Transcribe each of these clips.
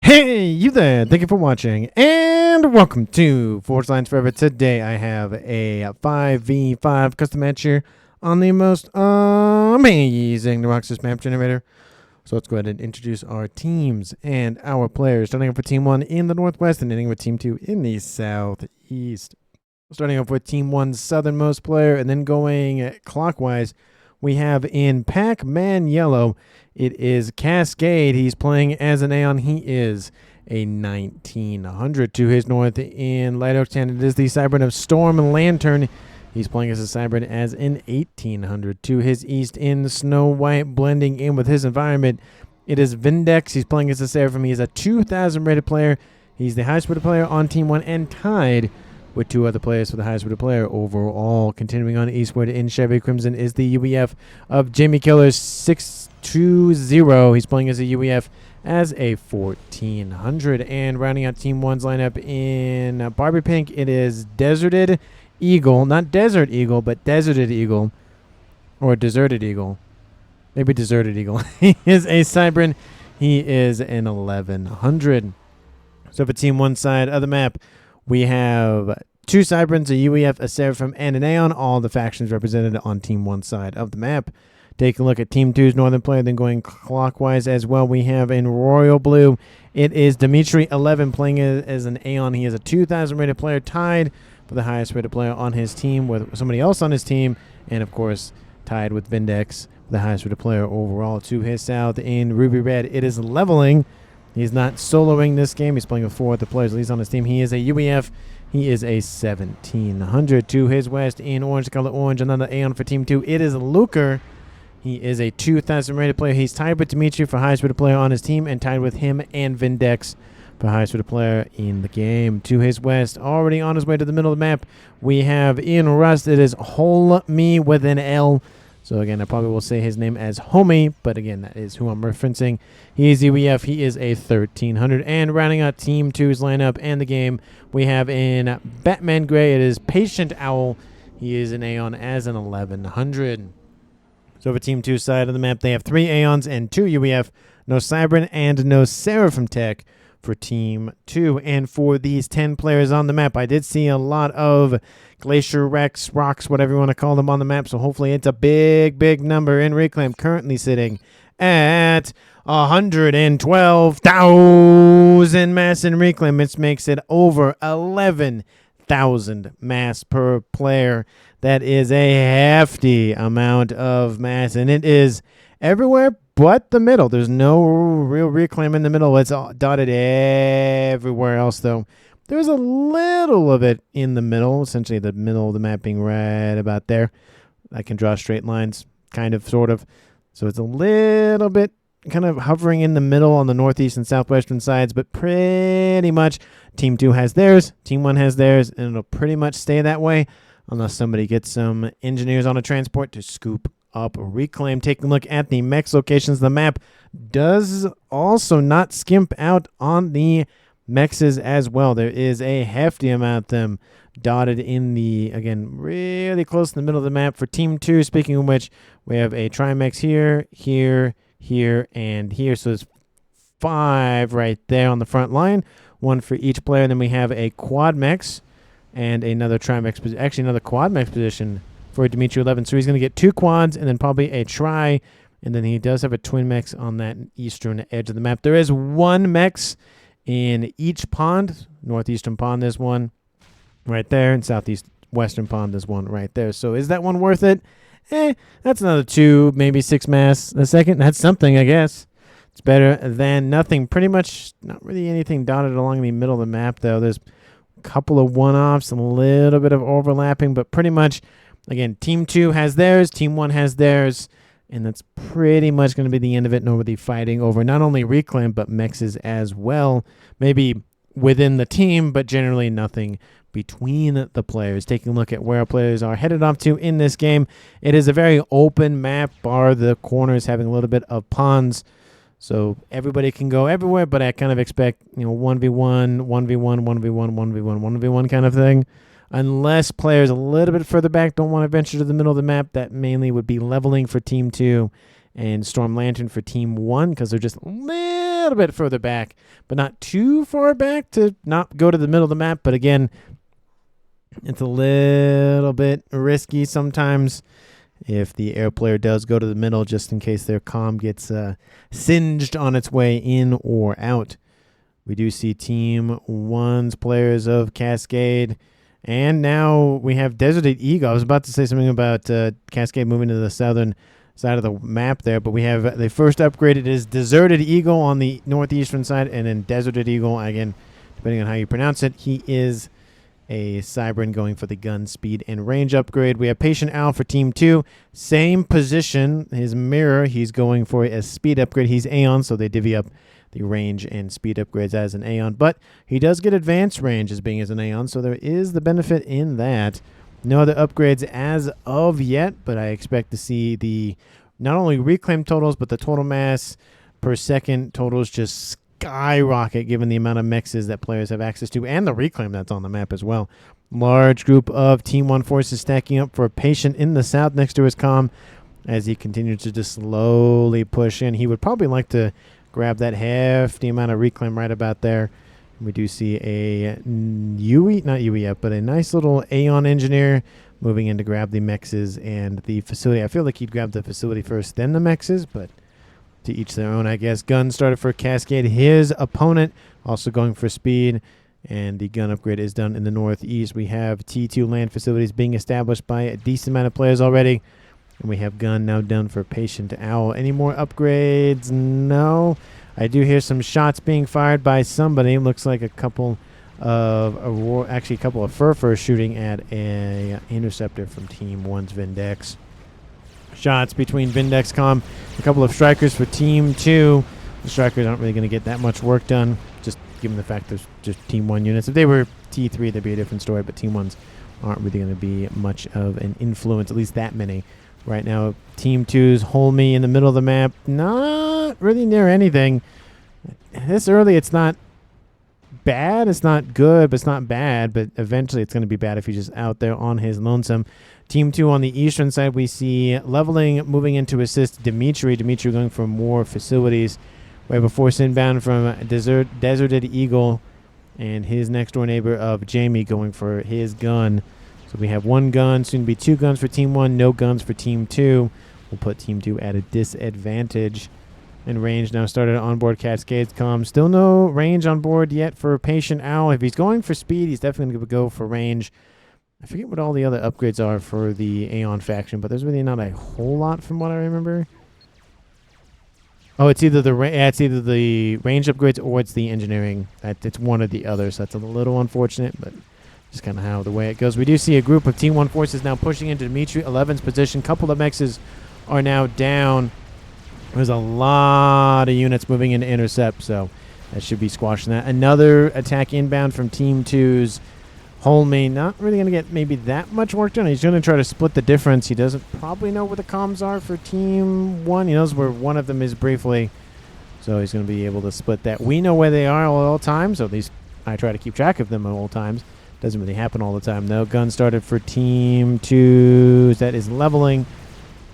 Hey, you there. Thank you for watching, and welcome to Forge Lines Forever. Today I have a 5v5 custom match here on the most amazing Roxas map generator. So let's go ahead and introduce our teams and our players. Starting off with Team 1 in the Northwest and ending with Team 2 in the Southeast. Starting off with Team 1's southernmost player and then going clockwise, we have in Pac-Man Yellow, it is Cascade. He's playing as an Aeon. He is a 1900 to his north. In Light Oak Town, it is the Cybrid of Storm Lantern. He's playing as a Cybrid as an 1800 to his east. In Snow White, blending in with his environment, it is Vindex. He's playing as a Seraphim. He is a 2000 rated player. He's the highest rated player on Team 1 and tied with two other players for the highest rated player overall. Continuing on eastward in Chevy Crimson is the UEF of Jamie Killer 620. He's playing as a UEF as a 1400. And rounding out Team 1's lineup in Barbie Pink, it is Deserted Eagle. Not Desert Eagle, but Deserted Eagle. Or Deserted Eagle. Maybe Deserted Eagle. He is a Cybrid. He is an 1100. So for Team 1 side of the map, we have two Cybrids, a UEF, a Seraphim, and an Aeon. All the factions represented on Team 1 side of the map. Taking a look at Team 2's northern player, then going clockwise as well. We have in Royal Blue, it is Dimitri11 playing as an Aeon. He is a 2000 rated player, tied for the highest rated player on his team with somebody else on his team. And of course, tied with Vindex, the highest rated player overall. To his south in Ruby Red, it is Leveling. He's not soloing this game. He's playing with four other players, at least on his team. He is a UEF. He is a 1700. To his west in Orange Color Orange, another Aeon for Team 2. It is Luker. He is a 2000 rated player. He's tied with Dimitri for highest rated player on his team and tied with him and Vindex for highest rated player in the game. To his west, already on his way to the middle of the map, we have in Rust. It is Hole Me with an L. So again, I probably will say his name as Homie, but again, that is who I'm referencing. He is UEF. He is a 1300. And rounding out Team 2's lineup and the game, we have in Batman Gray, it is Patient Owl. He is an Aeon as an 1100. So for Team 2's side of the map, they have three Aeons and two UEF, no Cybrid and no Seraphim Tech for Team 2. And for these 10 players on the map, I did see a lot of Glacier Rex, Rocks, whatever you want to call them on the map. So hopefully it's a big number in Reclaim, currently sitting at 112,000 mass in Reclaim. This makes it over 11,000 mass per player. That is a hefty amount of mass, and it is everywhere but the middle. There's no real Reclaim in the middle. It's all dotted everywhere else, though. There's a little of it in the middle, essentially the middle of the map being right about there. I can draw straight lines, kind of, sort of. So it's a little bit kind of hovering in the middle on the northeast and southwestern sides, but pretty much Team 2 has theirs, Team 1 has theirs, and it'll pretty much stay that way unless somebody gets some engineers on a transport to scoop up Reclaim. Taking a look at the mechs locations, the map does also not skimp out on the mechs as well. There is a hefty amount of them dotted in the, again, really close in the middle of the map. For Team 2, speaking of which, we have a Trimex here, and here. So there's 5 right there on the front line, one for each player. Then we have a Quad Mex and another Trimex, actually another Quad Mex position for Dimitri 11. So he's going to get 2 quads and then probably a Tri, and then he does have a Twin Mex on that eastern edge of the map. There is 1 Mex in each pond. Northeastern pond, there's one right there, and southeast western pond, there's one right there. So is that one worth it? That's another 2, maybe 6 mass a second. That's something, I guess. It's better than nothing. Pretty much not really anything dotted along the middle of the map, though. There's a couple of one-offs, a little bit of overlapping, but pretty much, again, Team 2 has theirs, Team 1 has theirs, and that's pretty much going to be the end of it. Nobody fighting over not only Reclaim, but mexes as well. Maybe within the team, but generally nothing between the players. Taking a look at where our players are headed off to in this game, it is a very open map, bar the corners having a little bit of ponds. So everybody can go everywhere, but I kind of expect, 1v1, 1v1, 1v1, 1v1, 1v1 kind of thing. Unless players a little bit further back don't want to venture to the middle of the map, that mainly would be Leveling for Team 2 and Storm Lantern for Team 1, because they're just a little little bit further back, but not too far back to not go to the middle of the map. But again, it's a little bit risky sometimes if the air player does go to the middle, just in case their comm gets singed on its way in or out. We do see Team 1's players of Cascade. And now we have Deserted Eagle. I was about to say something about Cascade moving to the southern side of the map there, but we have the first upgrade. It is Deserted Eagle on the northeastern side, and then Deserted Eagle, again, depending on how you pronounce it. He is a Cybran going for the gun speed and range upgrade. We have Patient Owl for Team 2. Same position, his mirror. He's going for a speed upgrade. He's Aeon, so they divvy up the range and speed upgrades as an Aeon. But he does get advanced range as being as an Aeon, so there is the benefit in that. No other upgrades as of yet, but I expect to see the not only reclaim totals, but the total mass per second totals just skyrocket given the amount of mexes that players have access to and the reclaim that's on the map as well. Large group of Team 1 forces stacking up for a Patient in the south next to his comm as he continues to just slowly push in. He would probably like to grab that hefty amount of reclaim right about there. We do see a UE, not UE yet, but a nice little Aeon engineer moving in to grab the mexes and the facility. I feel like he'd grab the facility first, then the mexes, but to each their own, I guess. Gun started for Cascade. His opponent also going for speed, and the gun upgrade is done in the northeast. We have T2 land facilities being established by a decent amount of players already. And we have gun now done for Patient Owl. Any more upgrades? No. I do hear some shots being fired by somebody. Looks like a couple of actually a couple of Furfurs shooting at a interceptor from Team 1's Vindex. Shots between Vindex comm, a couple of strikers for Team 2. The strikers aren't really going to get that much work done, just given the fact there's just Team 1 units. If they were T3, that'd be a different story, but Team 1s aren't really going to be much of an influence, at least that many. Right now, Team 2's Holme in the middle of the map, not really near anything. This early, it's not bad. It's not good, but it's not bad. But eventually, it's going to be bad if he's just out there on his lonesome. Team 2 on the eastern side, we see Leveling moving in to assist Dimitri. Dimitri going for more facilities. We have a force inbound from Deserted Eagle and his next door neighbor of Jamie going for his gun. So we have one gun, soon to be two guns for Team 1, no guns for Team 2. We'll put Team 2 at a disadvantage. And range now started on board Cascades comm. Still no range on board yet for Patient Owl. If he's going for speed, he's definitely going to go for range. I forget what all the other upgrades are for the Aeon faction, but there's really not a whole lot from what I remember. Oh, it's either the range upgrades or it's the engineering. It's one or the other, so that's a little unfortunate, but just kind of how the way it goes. We do see a group of Team 1 forces now pushing into Dimitri 11's position. Couple of mexes are now down. There's a lot of units moving in to intercept, so that should be squashing that. Another attack inbound from Team 2's Holme. Not really going to get maybe that much work done. He's going to try to split the difference. He doesn't probably know where the comms are for Team 1. He knows where one of them is briefly, so he's going to be able to split that. We know where they are at all times, so at least I try to keep track of them at all times. Doesn't really happen all the time, though. Gun started for Team 2. That is Leveling.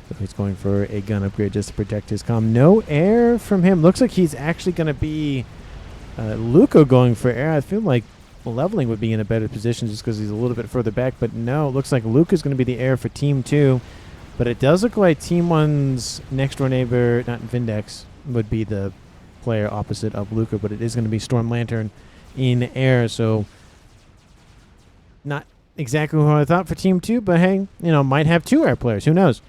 So he's going for a gun upgrade just to protect his comm. No air from him. Looks like he's actually going to be Luca going for air. I feel like Leveling would be in a better position just because he's a little bit further back. But no, it looks like Luca's going to be the air for Team 2. But it does look like Team 1's next door neighbor, not Vindex, would be the player opposite of Luca. But it is going to be Storm Lantern in air. So not exactly what I thought for Team 2. But hey, might have two air players. Who knows?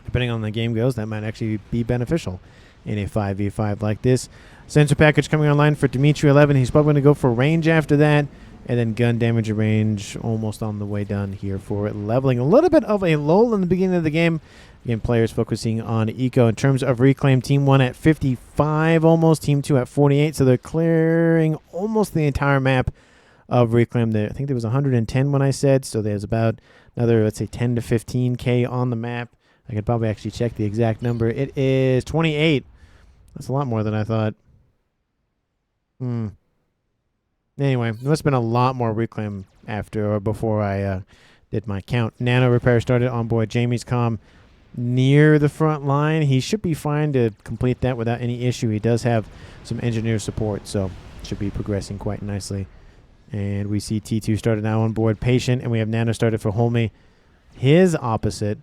Depending on the game goes, that might actually be beneficial in a 5v5 like this. Sensor package coming online for Dimitri 11. He's probably going to go for range after that. And then gun damage and range almost on the way done here for Leveling. A little bit of a lull in the beginning of the game. Again, players focusing on eco. In terms of reclaim, Team 1 at 55 almost. Team 2 at 48. So they're clearing almost the entire map of reclaim. There, I think there was 110 when I said. So there's about another, let's say, 10 to 15K on the map. I could probably actually check the exact number. It is 28. That's a lot more than I thought. Anyway, there must have been a lot more reclaim after or before I did my count. Nano repair started on board Jamie's comm. near the front line. He should be fine to complete that without any issue. He does have some engineer support, so should be progressing quite nicely. And we see T2 started now on board Patient, and we have Nano started for Holme. His opposite,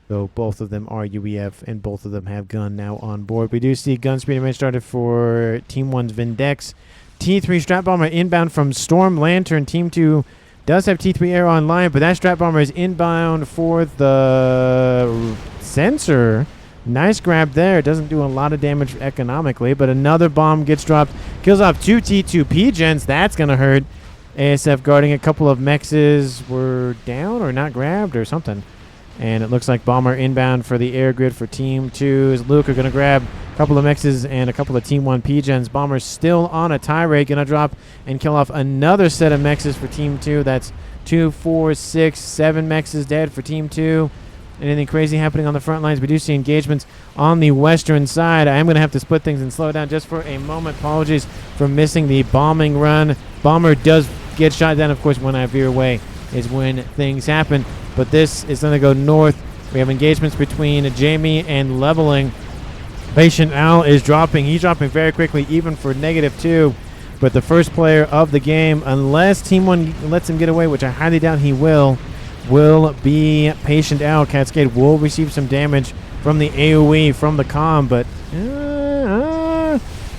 though both of them are UEF, and both of them have Gun now on board. We do see Gun Speed and Range started for Team 1's Vindex. T3 Strat Bomber inbound from Storm Lantern. Team 2 does have T3 Air online, but that Strat Bomber is inbound for the sensor. Nice grab there. Doesn't do a lot of damage economically, but another bomb gets dropped. Kills off 2 T2 P-Gens. That's going to hurt. ASF guarding a couple of mexes were down or not grabbed or something. And it looks like Bomber inbound for the air grid for Team 2's Luke are going to grab a couple of mexes and a couple of Team 1 P-Gens. Bomber's still on a tirade. Going to drop and kill off another set of mexes for Team 2. That's 2, 4, 6, 7 mexes dead for Team 2. Anything crazy happening on the front lines? We do see engagements on the western side. I am going to have to split things and slow down just for a moment. Apologies for missing the bombing run. Bomber does get shot down. Of course, when I veer away is when things happen. But this is going to go north. We have engagements between Jamie and Leveling. Patient Owl is dropping. He's dropping very quickly, even for -2. But the first player of the game, unless Team 1 lets him get away, which I highly doubt he will be Patient Owl. Cascade will receive some damage from the AoE from the comm, but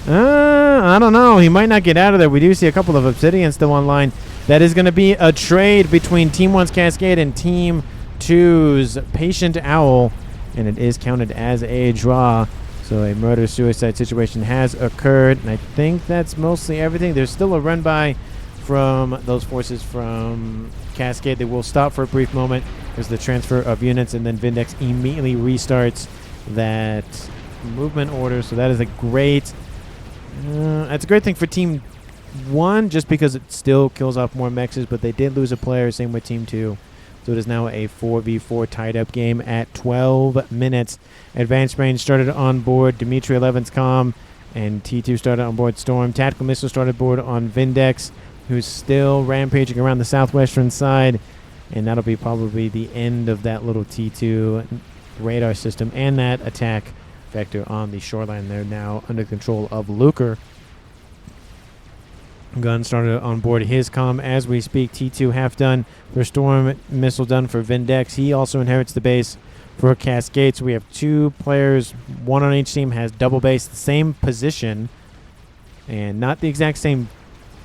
I don't know. He might not get out of there. We do see a couple of Obsidians still online. That is going to be a trade between Team 1's Cascade and Team 2's Patient Owl, and it is counted as a draw. So a murder-suicide situation has occurred, and I think that's mostly everything. There's still a run-by from those forces from Cascade. They will stop for a brief moment. There's the transfer of units, and then Vindex immediately restarts that movement order. So that is a great... that's a great thing for Team 1, just because it still kills off more mexes, but they did lose a player, same with Team 2. So it is now a 4v4 tied-up game at 12 minutes. Advanced range started on board Dimitri 11's comm, and T2 started on board Storm. Tactical missile started board on Vindex, who's still rampaging around the southwestern side, and that'll be probably the end of that little T2 radar system and that attack vector on the shoreline. They're now under control of Luker. Gun started on board his comm as we speak. T2 half done for Storm, missile done for Vindex. He also inherits the base for Cascade. So we have 2 players, 1 on each team has double base, the same position, and not the exact same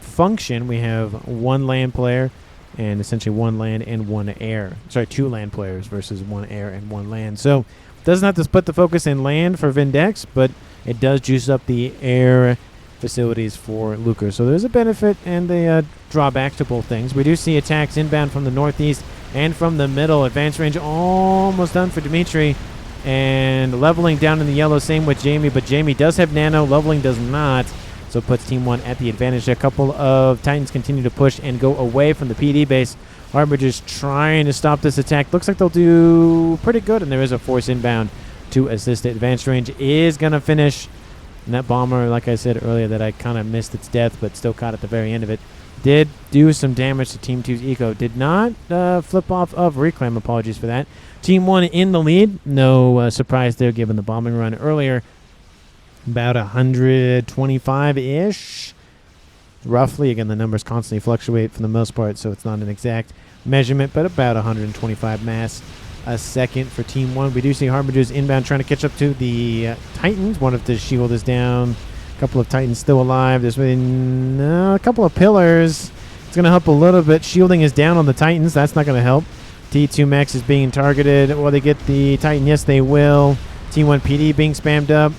function. We have 1 land player and essentially 1 land and 1 air. Sorry, 2 land players versus 1 air and 1 land. So doesn't have to split the focus in land for Vindex, but it does juice up the air facilities for Luker. So there's a benefit and the drawbacks to both things. We do see attacks inbound from the northeast and from the middle. Advanced range almost done for Dimitri, and Leveling down in the yellow, same with Jamie, but Jamie does have nano, Leveling does not, so it puts Team 1 at the advantage. A couple of Titans continue to push and go away from the PD base. Harbinger's trying to stop this attack. Looks like they'll do pretty good, and there is a force inbound to assist it. Advanced range is going to finish. And that bomber, like I said earlier, that I kind of missed its death, but still caught at the very end of it, did do some damage to Team 2's Eco. Did not flip off of Reclaim. Apologies for that. Team 1 in the lead. No surprise there, given the bombing run earlier. About 125-ish, roughly. Again, the numbers constantly fluctuate for the most part, so it's not an exact measurement, but about 125 mass a second for Team 1. We do see Harbinger's inbound trying to catch up to the Titans. One of the shield is down. A couple of Titans still alive. There's been a couple of pillars. It's going to help a little bit. Shielding is down on the Titans. That's not going to help. T2 Max is being targeted. Will they get the Titan? Yes, they will. T1 PD being spammed up.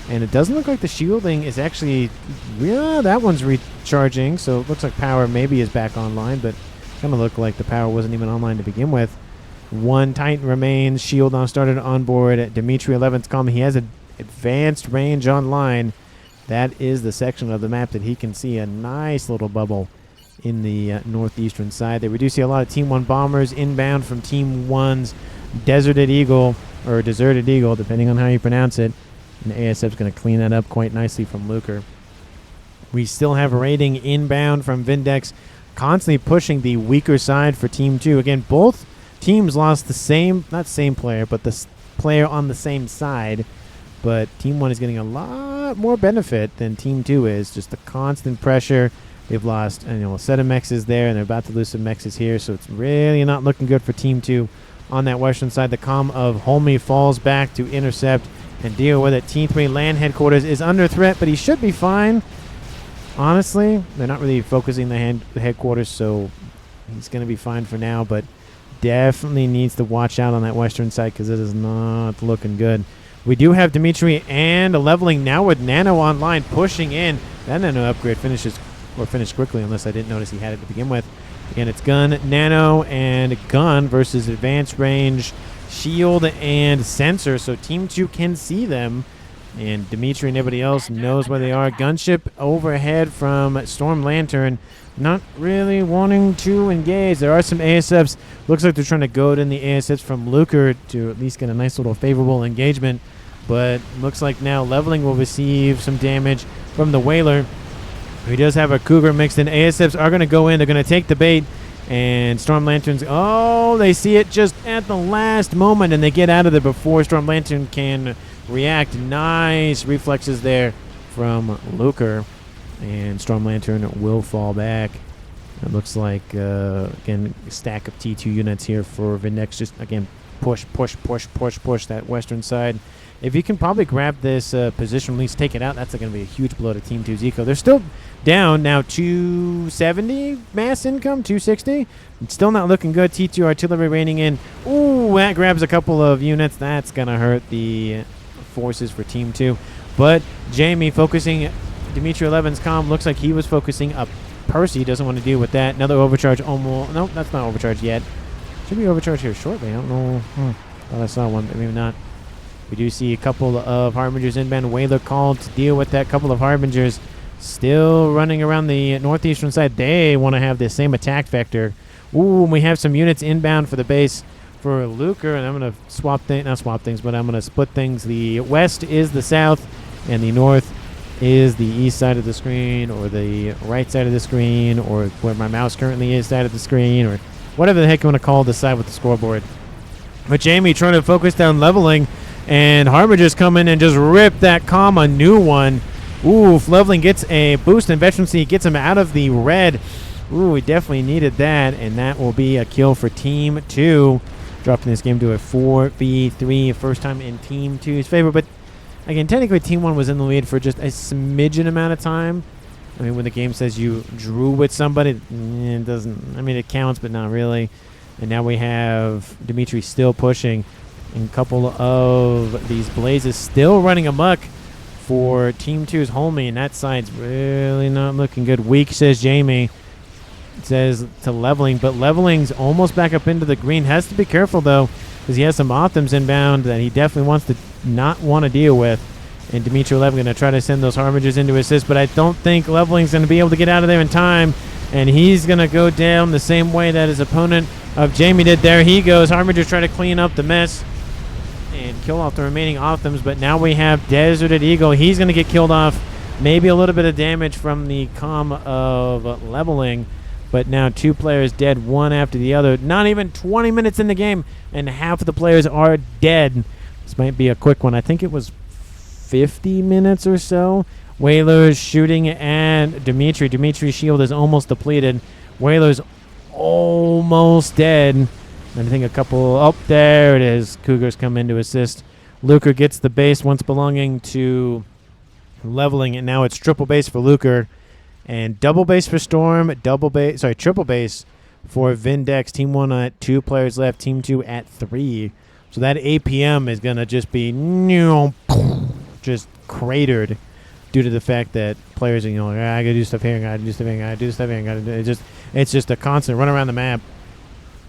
And it doesn't look like the shielding is actually... Yeah, that one's recharging. So it looks like power maybe is back online, but kind of looked like the power wasn't even online to begin with. 1 Titan remains. Shield on started on board at Dimitri 11's comm. He has an advanced range online. That is the section of the map that he can see a nice little bubble in the northeastern side. There we do see a lot of Team 1 bombers inbound from Team 1's Deserted Eagle, or Deserted Eagle, depending on how you pronounce it. And ASF's going to clean that up quite nicely from Luker. We still have a rating inbound from Vindex, constantly pushing the weaker side for Team 2. Again, both teams lost the same, not same player, but the player on the same side, but Team 1 is getting a lot more benefit than Team 2 is. Just the constant pressure. They've lost a set of mexes there, and they're about to lose some mexes here, so it's really not looking good for Team 2 on that western side. The comm of Holme falls back to intercept and deal with it. Team 3 land headquarters is under threat, but he should be fine. Honestly, they're not really focusing the headquarters, so he's going to be fine for now, but definitely needs to watch out on that western side because it is not looking good. We do have Dimitri and a leveling now with Nano online, pushing in. That Nano upgrade finished quickly, unless I didn't notice he had it to begin with. Again, it's gun, Nano, and gun versus advanced range, shield, and sensor, so Team 2 can see them. And Dimitri and everybody else knows where they are. Gunship overhead from Storm Lantern. Not really wanting to engage. There are some ASFs. Looks like they're trying to goad in the ASFs from Luker to at least get a nice little favorable engagement. But looks like now Leveling will receive some damage from the Whaler. He does have a Cougar mixed in. ASFs are going to go in. They're going to take the bait. And Storm Lanterns, oh, they see it just at the last moment. And they get out of there before Storm Lantern can react. Nice reflexes there from Luker, and Storm Lantern will fall back. It looks like again, a stack of T2 units here for Vindex. Just again, push that western side. If you can probably grab this position, at least take it out, that's going to be a huge blow to Team 2's eco. They're still down now, 270 mass income, 260. It's still not looking good. T2 artillery raining in. Ooh, that grabs a couple of units. That's going to hurt the forces for Team 2. But Jamie focusing Dimitri 11's comm. Looks like he was focusing up Percy. Doesn't want to deal with that. Another overcharge almost. No, that's not overcharge yet. Should be overcharged here shortly. I don't know. Thought I saw one, but maybe not. We do see a couple of Harbingers inbound. Whaler called to deal with that. Couple of Harbingers still running around the northeastern side. They want to have the same attack vector. Ooh, and we have some units inbound for the base for Luker, and I'm going to not swap things, but I'm going to split things. The west is the south, and the north is the east side of the screen, or the right side of the screen, or where my mouse currently is side of the screen, or whatever the heck you want to call the side with the scoreboard. But Jamie trying to focus down Leveling, and Harbingers come in and just rip that comm a new one. Ooh, Leveling gets a boost in veterancy, gets him out of the red. Ooh, we definitely needed that, and that will be a kill for Team 2. Dropping this game to a 4v3, first time in Team 2's favor. But again, technically Team 1 was in the lead for just a smidgen amount of time. I mean, when the game says you drew with somebody, it doesn't, I mean, it counts, but not really. And now we have Dimitri still pushing, and a couple of these blazes still running amok for Team 2's Holme, and that side's really not looking good. Weak, says Jamie. It says to Leveling, but Leveling's almost back up into the green. Has to be careful, though, because he has some Optims inbound that he definitely wants to not want to deal with. And Dimitri Leveling going to try to send those Harbingers into assist, but I don't think Leveling's going to be able to get out of there in time. And he's going to go down the same way that his opponent of Jamie did. There he goes. Harbingers try to clean up the mess and kill off the remaining Optims, but now we have Deserted Eagle. He's going to get killed off. Maybe a little bit of damage from the comm of Leveling. But now two players dead, one after the other. Not even 20 minutes in the game, and half of the players are dead. This might be a quick one. I think it was 50 minutes or so. Whaler's shooting at Dimitri. Dimitri's shield is almost depleted. Whaler's almost dead. And I think a couple... Oh, there it is. Cougars come in to assist. Luker gets the base once belonging to Leveling, and now it's triple base for Luker. And double base for Storm, triple base for Vindex. Team 1 at 2 players left, Team 2 at 3. So that APM is going to just be just cratered due to the fact that players are, I got to do stuff here, I got to do stuff here, I got to do stuff here, I got to do it's just a constant run around the map.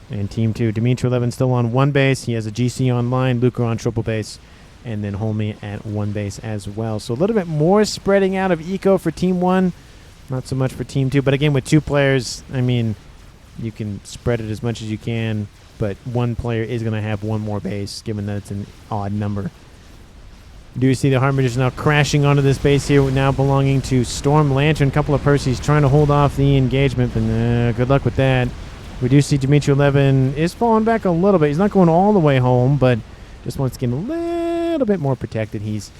And Team 2, Dimitri 11 still on 1 base. He has a GC online, Luker on triple base, and then Holme at 1 base as well. So a little bit more spreading out of eco for Team 1. Not so much for Team 2, but again, with 2 players, I mean, you can spread it as much as you can, but 1 player is going to have 1 more base, given that it's an odd number. Do you see the Harbingers now crashing onto this base here, now belonging to Storm Lantern? A couple of Percys trying to hold off the engagement, but good luck with that. We do see Dimitri 11 is falling back a little bit. He's not going all the way home, but Just wants to get a little bit more protected. He's,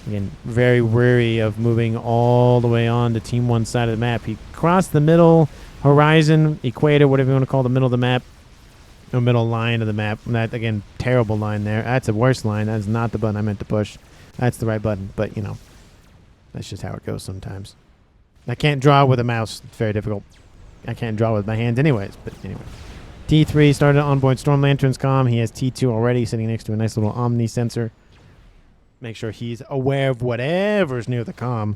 again, very wary of moving all the way on to Team 1 side of the map. He crossed the middle horizon, equator, whatever you want to call the middle of the map, or middle line of the map. That, again, terrible line there. That's a worse line. That's not the button I meant to push. That's the right button, but, you know, that's just how it goes sometimes. I can't draw with a mouse. It's very difficult. I can't draw with my hands anyways, but anyway. T3 started onboard Storm Lantern's comm. He has T2 already sitting next to a nice little Omni sensor. Make sure he's aware of whatever's near the comm.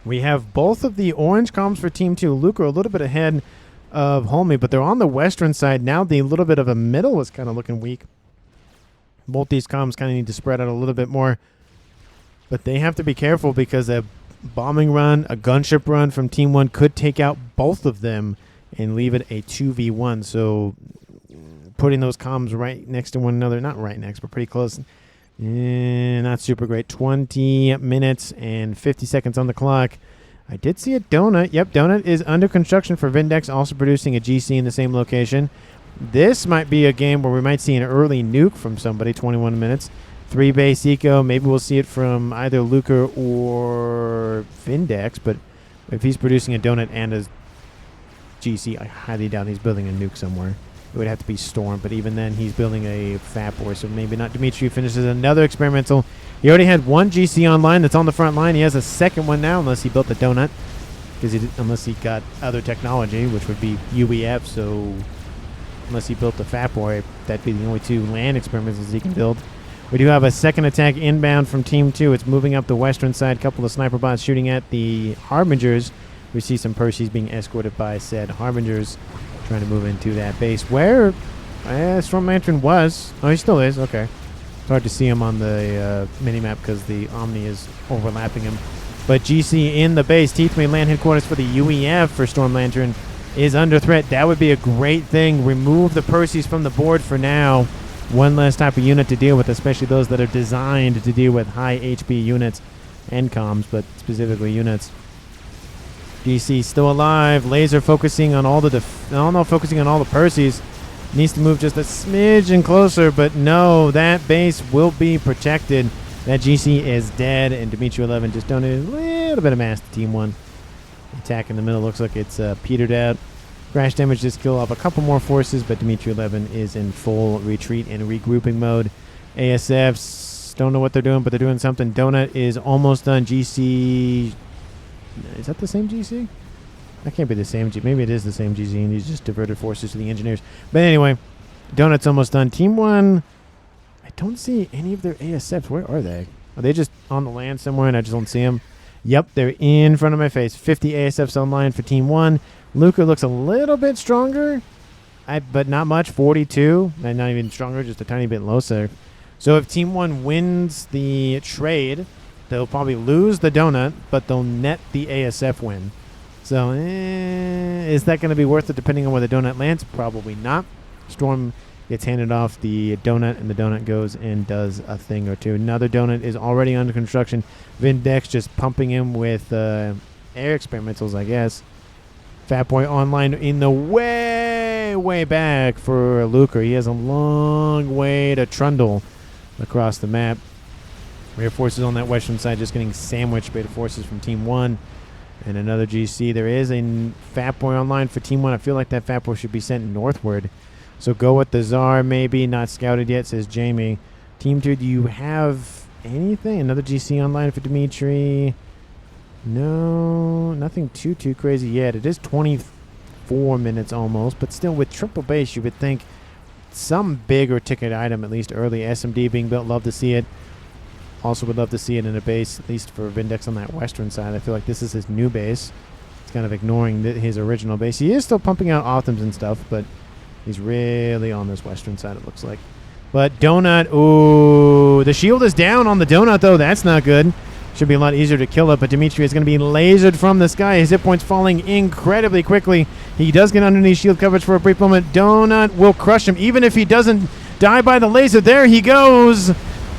We have both of the orange comms for Team 2. Luke are a little bit ahead of Homie, but they're on the western side. Now the little bit of a middle is kind of looking weak. Both these comms kind of need to spread out a little bit more. But they have to be careful because a bombing run, a gunship run from Team 1 could take out both of them and leave it a 2v1. So putting those comms right next to one another, not right next, but pretty close, not super great. 20 minutes and 50 seconds on the clock. I did see a donut. Yep, donut is under construction for Vindex, also producing a GC in the same location. This might be a game where we might see an early nuke from somebody, 21 minutes. 3 base eco. Maybe we'll see it from either Luker or Vindex, but if he's producing a donut and a GC, I highly doubt he's building a nuke somewhere. It would have to be Storm, but even then he's building a FAF boy, so maybe not. Dimitri finishes another experimental. He already had one GC online that's on the front line. He has a second one now, unless he built the donut, unless he got other technology, which would be UEF, so unless he built the FAF boy, that'd be the only 2 land experimentals he can build. We do have a second attack inbound from Team 2. It's moving up the western side. A couple of sniper bots shooting at the Harbingers. We see some Perseus being escorted by said Harbingers, trying to move into that base where Storm Lantern was. Oh, he still is. Okay. It's hard to see him on the mini-map because the Omni is overlapping him. But GC in the base. T3 land headquarters for the UEF for Storm Lantern is under threat. That would be a great thing. Remove the Perseus from the board for now. One less type of unit to deal with, especially those that are designed to deal with high HP units and comms, but specifically units. DC still alive. Laser focusing on all the focusing on all the Perseus. Needs to move just a smidgen closer, but no, that base will be protected. That GC is dead, and Dimitri 11 just donated a little bit of mass to Team 1. Attack in the middle looks like it's petered out. Crash damage just kill off a couple more forces, but Dimitri 11 is in full retreat and regrouping mode. ASFs don't know what they're doing, but they're doing something. Donut is almost done. GC... Is that the same GC? That can't be the same GC. Maybe it is the same GC, and he's just diverted forces to the engineers. But anyway, Donut's almost done. Team 1, I don't see any of their ASFs. Where are they? Are they just on the land somewhere, and I just don't see them? Yep, they're in front of my face. 50 ASFs online for Team 1. Luca looks a little bit stronger, but not much. 42, and not even stronger, just a tiny bit closer. So if Team 1 wins the trade, they'll probably lose the donut, but they'll net the ASF win. So is that going to be worth it depending on where the donut lands? Probably not. Storm gets handed off the donut, and the donut goes and does a thing or two. Another donut is already under construction. Vindex just pumping him with air experimentals, I guess. Fat Boy online in the way back for Luker. He has a long way to trundle across the map. Rear forces on that western side just getting sandwiched by the forces from Team 1. And another GC. There is a Fat Boy online for Team 1. I feel like that Fat Boy should be sent northward. So go with the Tsar, maybe. Not scouted yet, says Jamie. Team 2, do you have anything? Another GC online for Dimitri. No, nothing too crazy yet. It is 24 minutes almost, but still with triple base, you would think some bigger ticket item, at least early. SMD being built, love to see it. Also would love to see it in a base, at least for Vindex on that western side. I feel like this is his new base. He's kind of ignoring his original base. He is still pumping out Optims and stuff, but he's really on this western side, it looks like. But Donut, ooh, the shield is down on the Donut, though. That's not good. Should be a lot easier to kill it, but Dimitri is going to be lasered from the sky. His hit points falling incredibly quickly. He does get underneath shield coverage for a brief moment. Donut will crush him, even if he doesn't die by the laser. There he goes.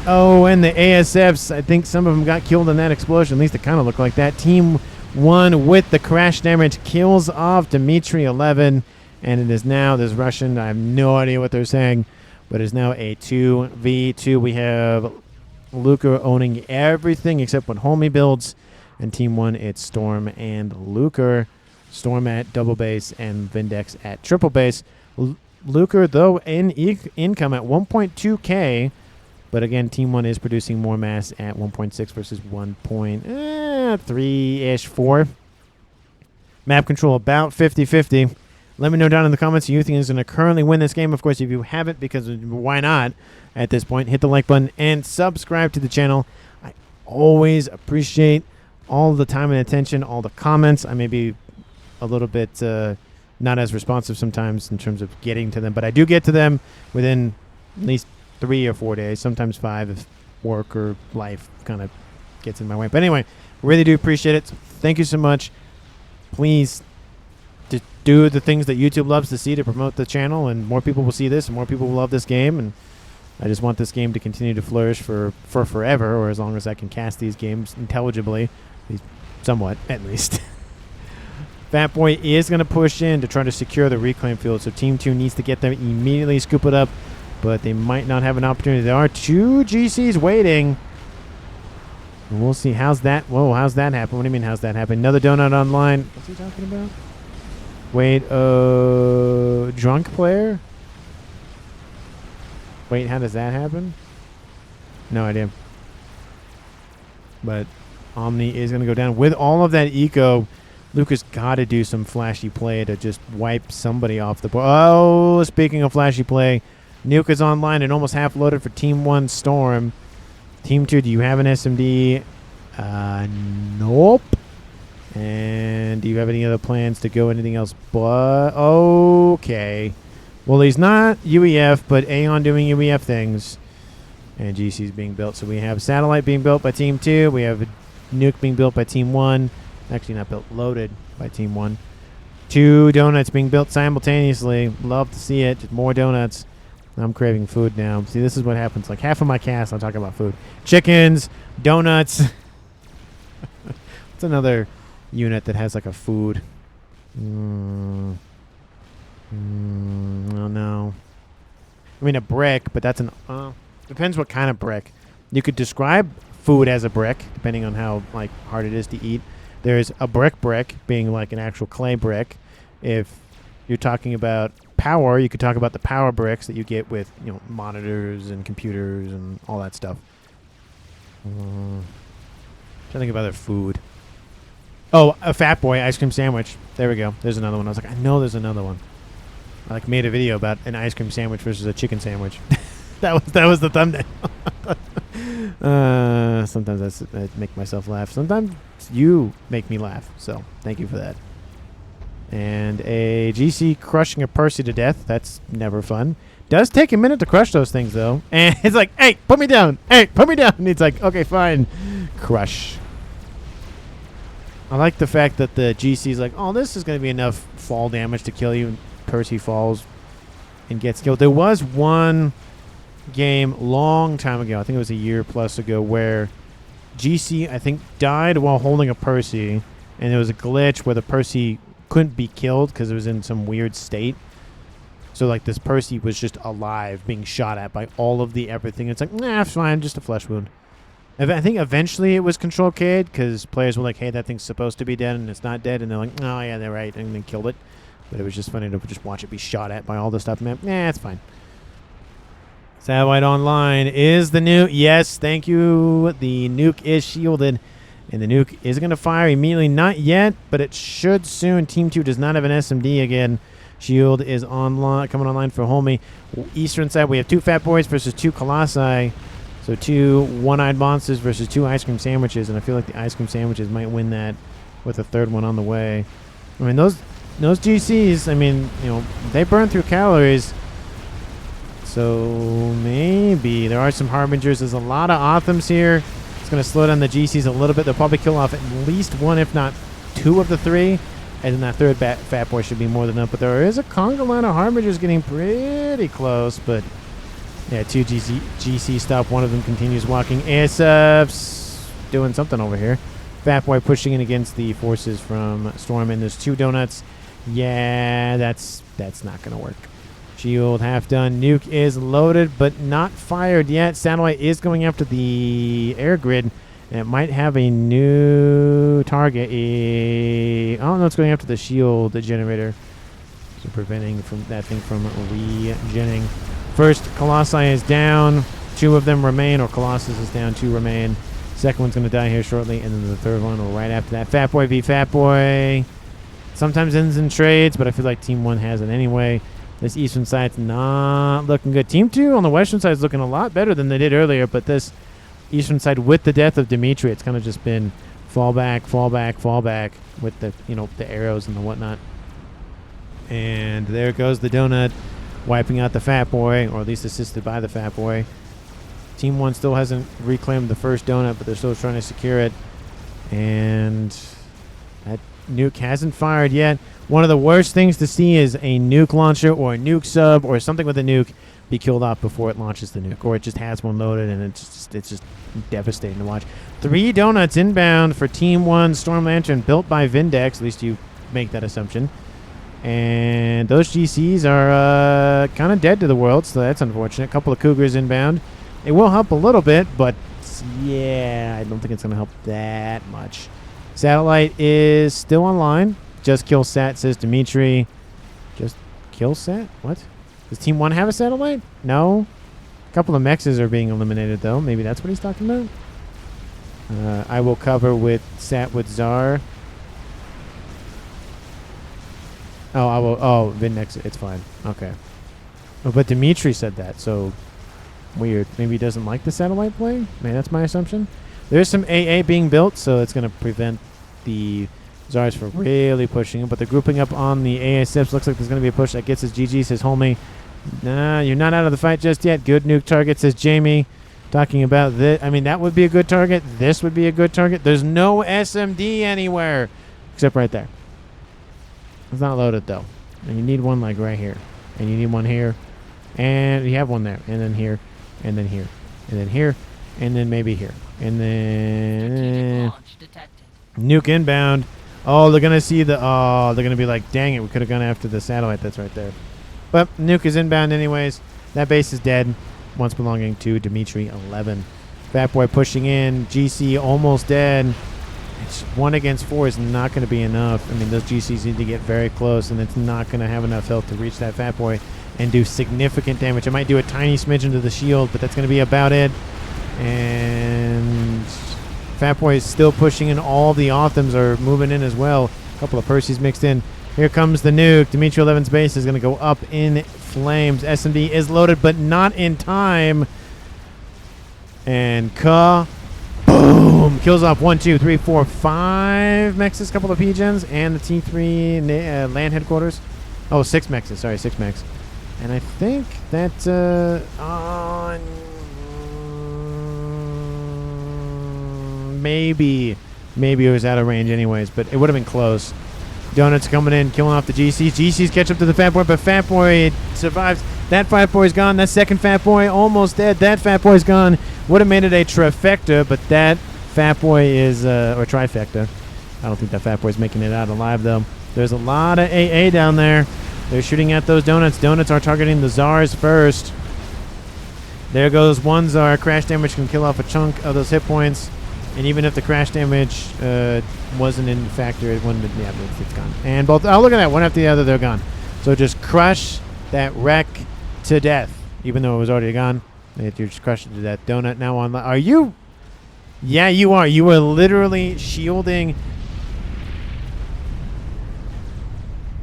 Oh, and the ASFs, I think some of them got killed in that explosion. At least it kind of looked like that. Team 1 with the crash damage kills off Dimitri 11, and it is now this Russian. I have no idea what they're saying. but it's now a 2v2. We have Luca owning everything except what Homie builds. And Team 1, it's Storm and Luca. Storm at double base and Vindex at triple base. Luca, though, in income at 1.2k. But again, Team 1 is producing more mass at 1.6 versus 1.3-ish, 4. Map control about 50-50. Let me know down in the comments who you think is going to currently win this game. Of course, if you haven't, because why not at this point, hit the like button and subscribe to the channel. I always appreciate all the time and attention, all the comments. I may be a little bit not as responsive sometimes in terms of getting to them, but I do get to them within at least 3 or 4 days, sometimes 5 if work or life kind of gets in my way. But anyway, really do appreciate it. Thank you so much. Please do the things that YouTube loves to see to promote the channel, and more people will see this and more people will love this game. And I just want this game to continue to flourish for forever, or as long as I can cast these games intelligibly, somewhat at least. Fat Boy is going to push in to try to secure the reclaim field, so Team 2 needs to get them immediately, scoop it up, but they might not have an opportunity. There are 2 GCs waiting. And we'll see. How's that? Whoa, how's that happen? What do you mean, how's that happen? Another donut online. What's he talking about? Wait, drunk player? Wait, how does that happen? No idea. But Omni is going to go down. With all of that eco, Luca's got to do some flashy play to just wipe somebody off the board. Oh, speaking of flashy play, Nuke is online and almost half loaded for Team 1 Storm. Team 2, do you have an SMD? Nope. And do you have any other plans to go anything else but... Okay. Well, he's not UEF, but Aeon doing UEF things. And GC's being built. So we have Satellite being built by Team 2. We have Nuke being built by Team 1. Actually not built, loaded by Team 1. 2 donuts being built simultaneously. Love to see it. Just more donuts. I'm craving food now. See, this is what happens. Like half of my cast, I'm talking about food. Chickens, donuts. What's another unit that has like a food? Oh no. I mean a brick, but that's an... depends what kind of brick. You could describe food as a brick, depending on how like hard it is to eat. There's a brick being like an actual clay brick. If you're talking about power, you could talk about the power bricks that you get with, you know, monitors and computers and all that stuff. Trying to think of other food. Oh, a Fat Boy ice cream sandwich. There we go. There's another one. I was like, I know there's another one. I like made a video about an ice cream sandwich versus a chicken sandwich. that was the thumbnail. Sometimes I make myself laugh. Sometimes you make me laugh. So thank you for that. And a GC crushing a Percy to death. That's never fun. Does take a minute to crush those things, though. And it's like, hey, put me down. Hey, put me down. And it's like, okay, fine. Crush. I like the fact that the GC's like, oh, this is going to be enough fall damage to kill you. And Percy falls and gets killed. There was one game long time ago, I think it was a year plus ago, where GC, I think, died while holding a Percy. And there was a glitch where the Percy couldn't be killed because it was in some weird state. So like this Percy was just alive, being shot at by all of the everything. It's like, nah, it's fine, just a flesh wound. I think eventually it was control K'd because players were like, hey, that thing's supposed to be dead and it's not dead. And they're like, oh yeah, they're right, and then killed it. But it was just funny to just watch it be shot at by all this stuff. Man, nah, it's fine. Satellite online is the nuke. Yes, thank you. The nuke is shielded. And the nuke is going to fire immediately. Not yet, but it should soon. Team 2 does not have an SMD again. Shield is online, coming online for Homie. Eastern side, we have 2 Fat Boys versus 2 Colossi. So 2 one-eyed monsters versus 2 ice cream sandwiches. And I feel like the ice cream sandwiches might win that with a third one on the way. I mean, those GCs, I mean, you know, they burn through calories. So maybe there are some harbingers. There's a lot of Othams here. It's going to slow down the GCs a little bit. They'll probably kill off at least 1, if not 2 of the 3. And then that third Fat Boy should be more than enough. But there is a conga line of harbingers getting pretty close. But yeah, 2 GC stop. One of them continues walking. ASF's doing something over here. Fat Boy pushing in against the forces from Storm. And there's 2 donuts. Yeah, that's not going to work. Shield half done. Nuke is loaded but not fired yet. Satellite is going after the air grid. And it might have a new target. Oh, no, it's going after the shield generator. So preventing from that thing from regenning. First, Colossi is down. 2 of them remain, or Colossus is down, 2 remain. Second one's going to die here shortly, and then the third one will right after that. Fat Boy v Fat Boy. Sometimes ends in trades, but I feel like Team 1 has it anyway. This eastern side's not looking good. Team 2 on the western side is looking a lot better than they did earlier, but this eastern side, with the death of Dimitri, it's kind of just been fall back, fall back, fall back with the, the arrows and the whatnot. And there goes the donut, wiping out the Fat Boy, or at least assisted by the Fat Boy. Team 1 still hasn't reclaimed the first donut, but they're still trying to secure it. And that nuke hasn't fired yet. One of the worst things to see is a nuke launcher or a nuke sub or something with a nuke be killed off before it launches the nuke, or it just has one loaded, and it's just devastating to watch. 3 donuts inbound for Team 1 Storm Lantern, built by Vindex. At least you make that assumption. And those GCs are kind of dead to the world, so that's unfortunate. A couple of Cougars inbound. It will help a little bit, but yeah, I don't think it's going to help that much. Satellite is still online. Just kill Sat, says Dimitri. Just kill Sat? What? Does Team 1 have a satellite? No. A couple of mexes are being eliminated, though. Maybe that's what he's talking about. I will cover with Sat with Czar. Oh, I will. Oh, Vindex. It's fine. Okay. Oh, but Dimitri said that, so weird. Maybe he doesn't like the satellite play? Maybe that's my assumption. There's some AA being built, so it's going to prevent the Czars from really pushing him. But they're grouping up on the AA steps. Looks like there's going to be a push that gets his GG, says Homie. Nah, you're not out of the fight just yet. Good nuke target, says Jamie. Talking about this. I mean, that would be a good target. This would be a good target. There's no SMD anywhere except right there. It's not loaded, though. And you need one, like, right here. And you need one here. And you have one there. And then here. And then here. And then here. And then maybe here. And then nuke inbound. Oh, they're going to see the... Oh, they're going to be like, dang it, we could have gone after the satellite that's right there. But nuke is inbound anyways. That base is dead. Once belonging to Dimitri 11. Fat Boy pushing in. GC almost dead. It's 1 against 4 is not going to be enough. I mean, those GCs need to get very close, and it's not going to have enough health to reach that Fat Boy and do significant damage. It might do a tiny smidgen to the shield, but that's going to be about it. And Fat Boy is still pushing in. All the Authams are moving in as well. A couple of Percys mixed in. Here comes the nuke. Dimitri 11's base is going to go up in flames. SMD is loaded, but not in time. And boom! Kills off 1, 2, 3, 4, 5 mexes, couple of P-gens, and the T3 land headquarters. Oh, 6 mexes. Sorry, 6 mechs. And I think that maybe it was out of range anyways, but it would have been close. Donuts coming in, killing off the GCs. GCs catch up to the Fat Boy, but Fat Boy survives. That Fat Boy's gone. That second Fat Boy almost dead. That Fat Boy's gone. Would have made it a trifecta, but that Fat Boy is, or trifecta. I don't think that Fat Boy's making it out alive, though. There's a lot of AA down there. They're shooting at those donuts. Donuts are targeting the Czars first. There goes one Czar. Crash damage can kill off a chunk of those hit points. And even if the crash damage wasn't in factor, it wouldn't. Yeah, it's gone. And both. Oh, look at that! One after the other, they're gone. So just crush that wreck to death, even though it was already gone. You just crushed it to death. Donut now on. Are you? Yeah, you are. You are literally shielding.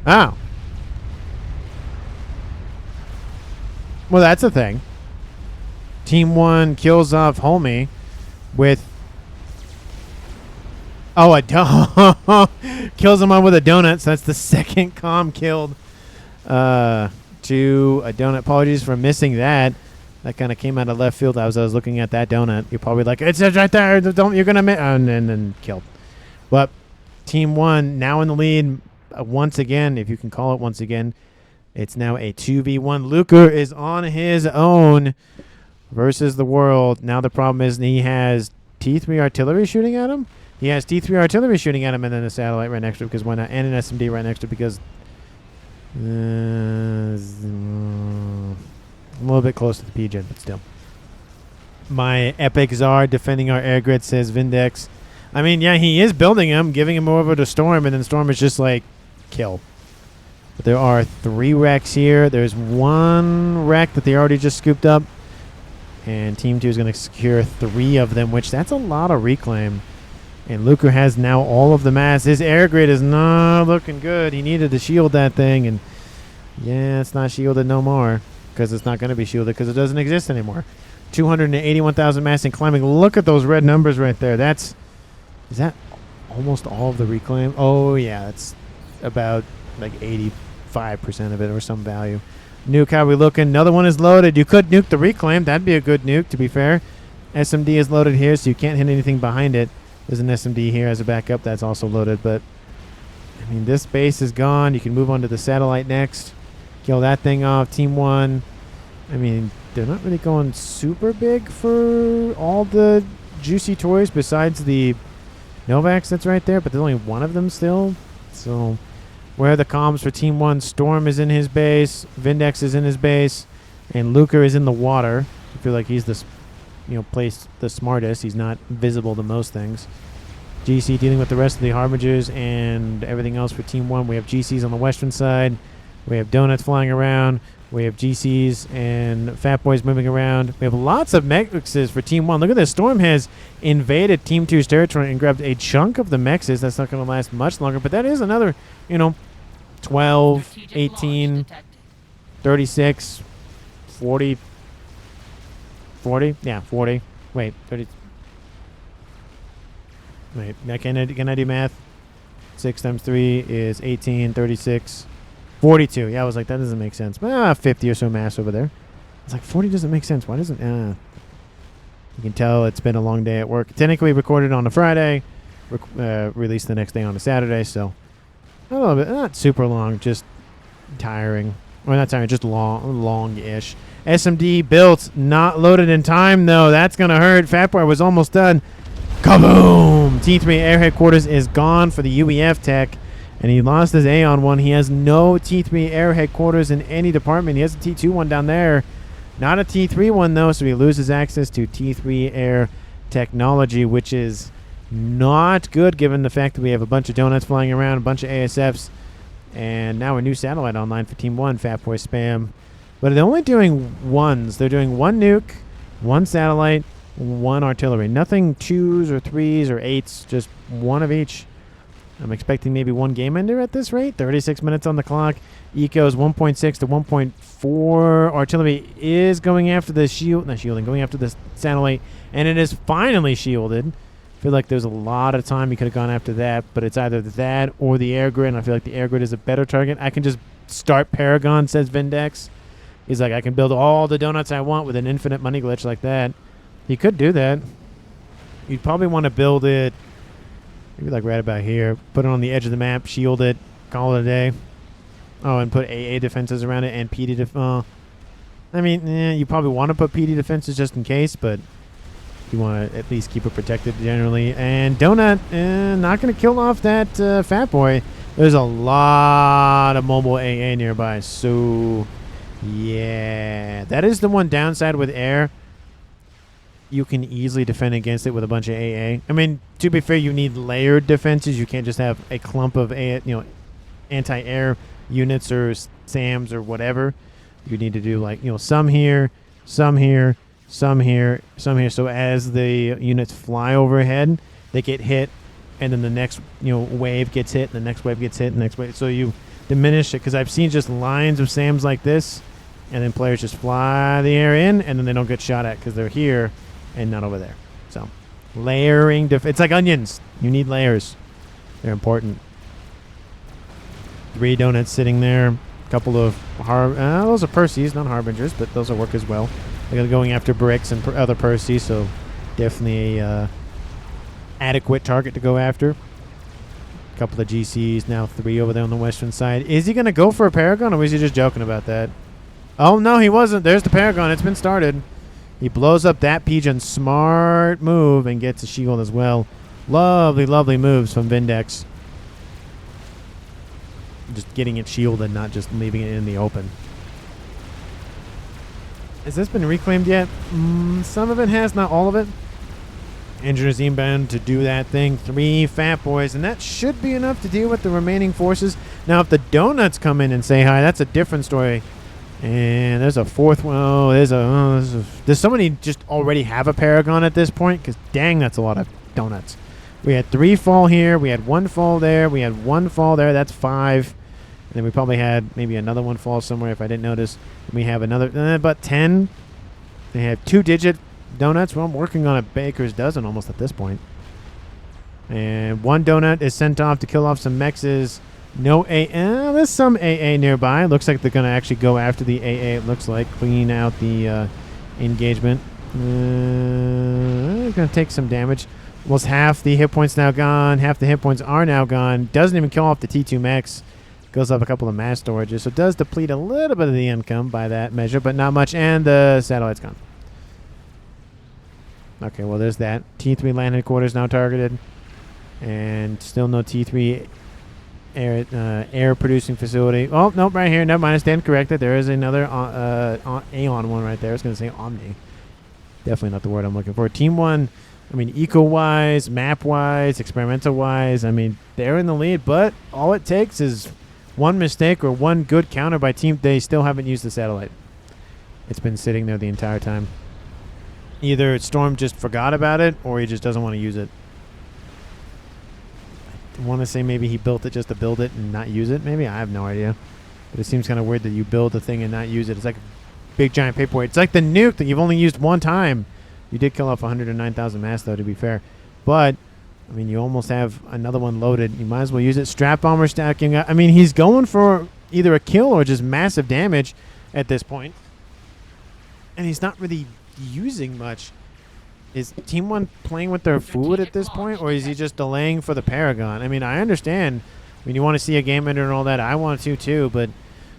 Oh. Well, that's a thing. Team 1 kills off Homie with. Oh, a kills him on with a donut. So that's the second comm killed to a donut. Apologies for missing that. That kind of came out of left field as I was looking at that donut. You're probably like, it's right there. Don't, you're gonna miss. And then killed. But Team 1 now in the lead once again, if you can call it once again. It's now a 2v1. Luker is on his own versus the world. Now the problem is he has T3 artillery shooting at him. He has T3 artillery shooting at him, and then a satellite right next to it, because why not? And an SMD right next to it, because A little bit close to the Pigeon, but still. My epic czar defending our air grid, says Vindex. I mean, yeah, he is building him, giving him over to Storm, and then Storm is just like, kill. But there are 3 wrecks here. There's 1 wreck that they already just scooped up. And Team 2 is going to secure 3 of them, which that's a lot of reclaim. And Luker has now all of the mass. His air grid is not looking good. He needed to shield that thing, and yeah, it's not shielded no more because it's not going to be shielded because it doesn't exist anymore. 281,000 mass and climbing. Look at those red numbers right there. Is that almost all of the reclaim? Oh, yeah, that's about like 85% of it or some value. Nuke, how we looking? Another one is loaded. You could nuke the reclaim. That'd be a good nuke, to be fair. SMD is loaded here, so you can't hit anything behind it. There's an SMD here as a backup. That's also loaded, but I mean, this base is gone. You can move on to the satellite next. Kill that thing off. Team 1. I mean, they're not really going super big for all the juicy toys besides the Novax that's right there, but there's only 1 of them still. So where are the comms for Team 1? Storm is in his base. Vindex is in his base. And Luker is in the water. I feel like he's the placed the smartest. He's not visible to most things. GC dealing with the rest of the Harbingers and everything else for Team 1. We have GCs on the western side. We have donuts flying around. We have GCs and Fat Boys moving around. We have lots of mexes for Team 1. Look at this. Storm has invaded Team 2's territory and grabbed a chunk of the mexes. That's not going to last much longer, but that is another, 12, 18, 36, 40. 40? Yeah, 40. Wait, 30. Wait, can I do math? 6 times 3 is 18, 36, 42. Yeah, I was like, that doesn't make sense. 50 or so mass over there. I was like, 40 doesn't make sense. Why doesn't... You can tell it's been a long day at work. Technically recorded on a Friday. Released the next day on a Saturday, so... A little bit. Not super long, just tiring. Well, not tiring, just long-ish. SMD built, not loaded in time, though. That's going to hurt. Fatboy was almost done. Kaboom! T3 Air Headquarters is gone for the UEF tech, and he lost his Aeon one. He has no T3 Air Headquarters in any department. He has a T2 one down there. Not a T3 one, though, so he loses access to T3 Air technology, which is not good given the fact that we have a bunch of donuts flying around, a bunch of ASFs, and now a new satellite online for Team 1, Fatboy Spam. But they're only doing ones. They're doing 1 nuke, 1 satellite, 1 artillery. Nothing 2s or 3s or 8s, just 1 of each. I'm expecting maybe 1 game ender at this rate. 36 minutes on the clock. Eco's 1.6 to 1.4. Artillery is going after the going after the satellite, and it is finally shielded. I feel like there's a lot of time you could have gone after that, but it's either that or the air grid, and I feel like the air grid is a better target. I can just start Paragon, says Vindex. He's like, I can build all the donuts I want with an infinite money glitch like that. He could do that. You'd probably want to build it maybe like right about here. Put it on the edge of the map, shield it, call it a day. Oh, and put AA defenses around it and PD I mean, you probably want to put PD defenses just in case, but you want to at least keep it protected generally. And Donut, not going to kill off that Fat Boy. There's a lot of mobile AA nearby, so... yeah, that is the one downside with air. You can easily defend against it with a bunch of AA. I mean, to be fair, you need layered defenses. You can't just have a clump of anti-air units or SAMs or whatever. You need to do like, some here, some here, some here, some here. So as the units fly overhead, they get hit, and then the next wave gets hit, and the next wave gets hit, and the next wave. So you diminish it, because I've seen just lines of SAMs like this, and then players just fly the air in, and then they don't get shot at because they're here and not over there. So layering, it's like onions. You need layers. They're important. 3 donuts sitting there. A couple of those are Percy's, not Harbingers, but those will work as well. They're going after bricks and other Percy, so definitely a adequate target to go after. Couple of GCs, now 3 over there on the western side. Is he going to go for a Paragon, or was he just joking about that? Oh, no, he wasn't. There's the Paragon. It's been started. He blows up that Pigeon. Smart move, and gets a shield as well. Lovely, lovely moves from Vindex. Just getting it shielded, not just leaving it in the open. Has this been reclaimed yet? Some of it has, not all of it. Engineers inbound to do that thing. 3 Fat Boys, and that should be enough to deal with the remaining forces. Now, if the Donuts come in and say hi, that's a different story. And there's a 4th one. Oh, does somebody just already have a Paragon at this point? Because dang, that's a lot of Donuts. We had 3 fall here. We had 1 fall there. We had 1 fall there. That's 5. And then we probably had maybe another 1 fall somewhere if I didn't notice. And we have another, about 10. They have 2-digit donuts. Well, I'm working on a baker's dozen almost at this point. And 1 donut is sent off to kill off some mexes. No AA. There's some AA nearby. Looks like they're going to actually go after the AA. It looks like clean out the engagement. Going to take some damage. Almost half the hit points now gone. Half the hit points are now gone. Doesn't even kill off the T2 mechs. Goes up a couple of mass storages. So it does deplete a little bit of the income by that measure, but not much. And the satellite's gone. Okay, well, there's that. T3 land headquarters now targeted. And still no T3 air producing facility. Oh, nope, right here. Never mind, I stand corrected. There is another Aeon one right there. I was going to say Omni. Definitely not the word I'm looking for. Team 1, I mean, eco-wise, map-wise, experimental-wise, I mean, they're in the lead, but all it takes is 1 mistake or 1 good counter by team. They still haven't used the satellite. It's been sitting there the entire time. Either Storm just forgot about it, or he just doesn't want to use it. I want to say maybe he built it just to build it and not use it. Maybe, I have no idea. But it seems kind of weird that you build a thing and not use it. It's like a big giant paperweight. It's like the nuke that you've only used 1 time. You did kill off 109,000 mass, though, to be fair. But, I mean, you almost have another one loaded. You might as well use it. Strap bomber stacking. I mean, he's going for either a kill or just massive damage at this point. And he's not really using much. Is Team 1 playing with their food at this point, or is he just delaying for the Paragon? I mean, I understand when you want to see a game ender and all that. I want to too, but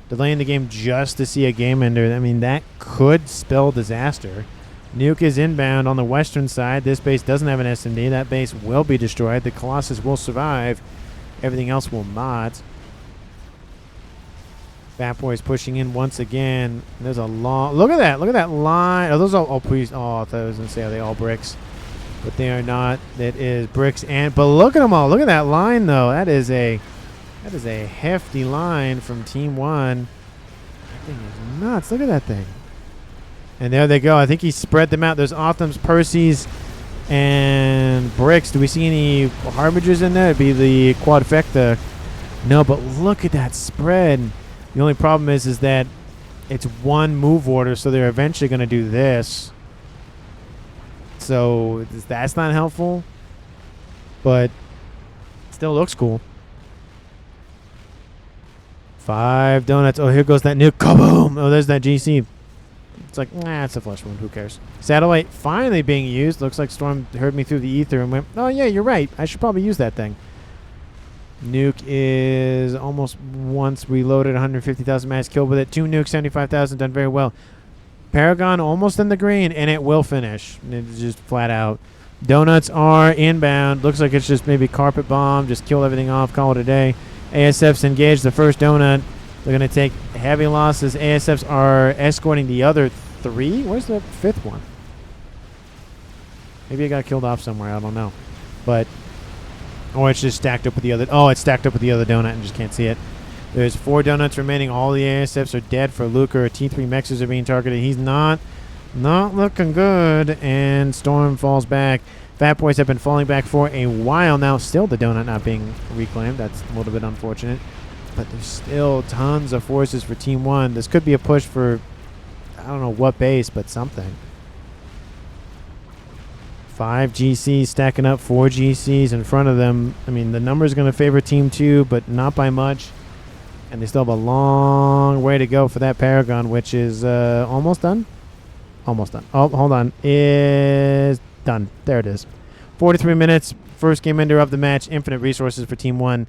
delaying the game just to see a game ender, I mean, that could spell disaster. Nuke is inbound on the western side. This base doesn't have an SMD. That base will be destroyed. The Colossus will survive. Everything else will not. Fat Boy's pushing in once again. There's a long... Look at that. Look at that line. Oh, those are all please. Oh, I thought I was going to say, are they all bricks? But they are not. That is bricks and... But look at them all. Look at that line, though. That is a hefty line from Team 1. That thing is nuts. Look at that thing. And there they go. I think he spread them out. There's Othams, Percy's, and bricks. Do we see any Harbingers in there? It'd be the Quadfecta. No, but look at that spread. The only problem is that it's 1 move order, so they're eventually going to do this. So that's not helpful, but still looks cool. 5 donuts. Oh, here goes that nuke. Kaboom! Oh, there's that GC. It's like, nah, it's a flesh wound. Who cares? Satellite finally being used. Looks like Storm heard me through the ether and went, oh, yeah, you're right. I should probably use that thing. Nuke is almost once reloaded, 150,000 mass killed with it. 2 nukes, 75,000, done very well. Paragon almost in the green, and it will finish. It's just flat out. Donuts are inbound. Looks like it's just maybe carpet bomb. Just kill everything off, call it a day. ASF's engaged the first donut. They're going to take heavy losses. ASFs are escorting the other 3. Where's the 5th one? Maybe it got killed off somewhere. I don't know. But... Or it's just stacked up with the other... Oh, it's stacked up with the other donut and just can't see it. There's 4 donuts remaining. All the ASFs are dead for Luker. T3 mexes are being targeted. He's not looking good. And Storm falls back. Fat Boys have been falling back for a while now. Still the donut not being reclaimed. That's a little bit unfortunate. But there's still tons of forces for Team 1. This could be a push for... I don't know what base, but something. 5 GCs stacking up, 4 GCs in front of them. I mean, the number is going to favor Team 2, but not by much. And they still have a long way to go for that Paragon, which is almost done. Almost done. Oh, hold on. Is done. There it is. 43 minutes. First game ender of the match. Infinite resources for Team 1.